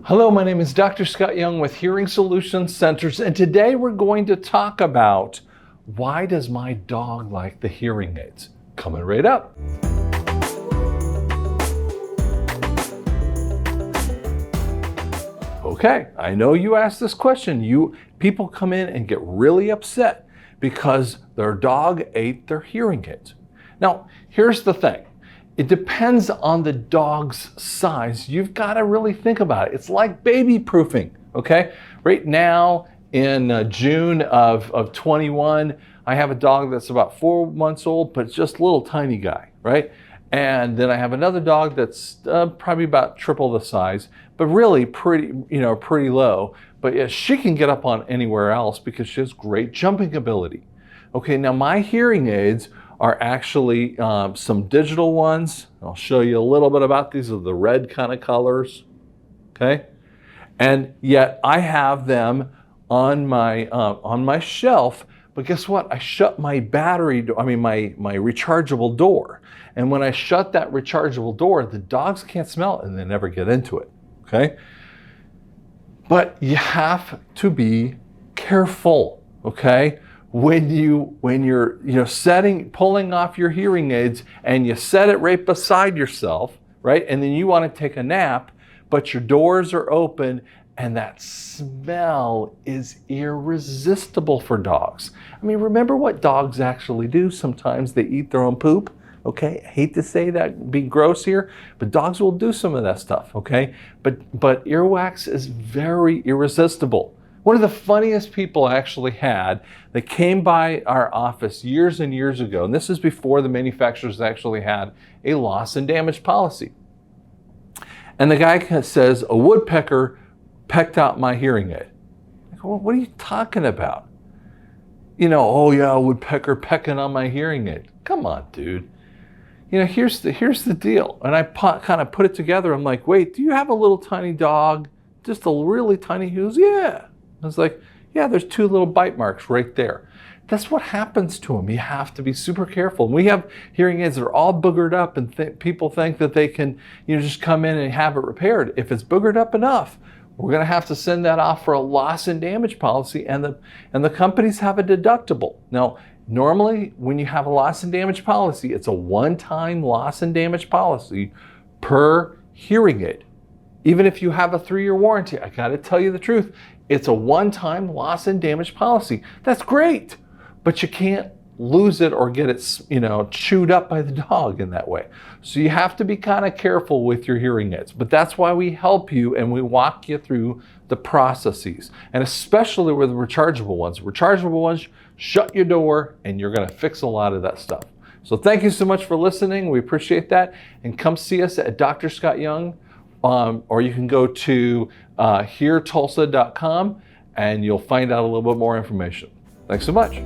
Hello, my name is Dr. Scott Young with Hearing Solutions Centers, and today we're going to talk about why does my dog like the hearing aids? Coming right up. Okay, I know you asked this question. People come in and get really upset because their dog ate their hearing aids. Now, here's the thing. It depends on the dog's size. You've got to really think about it. It's like baby proofing, okay? Right now in June of 21, I have a dog that's about 4 months old, but just a little tiny guy, right? And then I have another dog that's probably about triple the size, but really pretty low. But yeah, she can get up on anywhere else because she has great jumping ability. Okay, now my hearing aids are actually some digital ones. I'll show you a little bit about these. Are the red kind of colors, okay? And yet I have them on my shelf, but guess what? I shut my my rechargeable door. And when I shut that rechargeable door, the dogs can't smell it and they never get into it, okay? But you have to be careful, okay? When you're pulling off your hearing aids and you set it right beside yourself, right? And then you want to take a nap, but your doors are open and that smell is irresistible for dogs. I mean, remember what dogs actually do? Sometimes they eat their own poop, okay? I hate to say that, be gross here, but dogs will do some of that stuff, okay? But earwax is very irresistible. One of the funniest people I actually had that came by our office years and years ago, and this is before the manufacturers actually had a loss and damage policy. And the guy says, a woodpecker pecked out my hearing aid. I go, well, what are you talking about? Oh yeah, a woodpecker pecking on my hearing aid. Come on, dude. Here's the deal. And I kind of put it together. I'm like, wait, do you have a little tiny dog? Just a really tiny hooves? Yeah. I was like, yeah, there's 2 little bite marks right there. That's what happens to them. You have to be super careful. And we have hearing aids that are all boogered up and people think that they can just come in and have it repaired. If it's boogered up enough, we're going to have to send that off for a loss and damage policy, and the companies have a deductible. Now, normally when you have a loss and damage policy, it's a one-time loss and damage policy per hearing aid. Even if you have a 3-year warranty, I got to tell you the truth, it's a one-time loss and damage policy. That's great, but you can't lose it or get it, chewed up by the dog in that way. So you have to be kind of careful with your hearing aids, but that's why we help you and we walk you through the processes. And especially with rechargeable ones. Rechargeable ones, shut your door and you're going to fix a lot of that stuff. So thank you so much for listening. We appreciate that. And come see us at Dr. Scott Young. Or you can go to heartulsa.com and you'll find out a little bit more information. Thanks so much.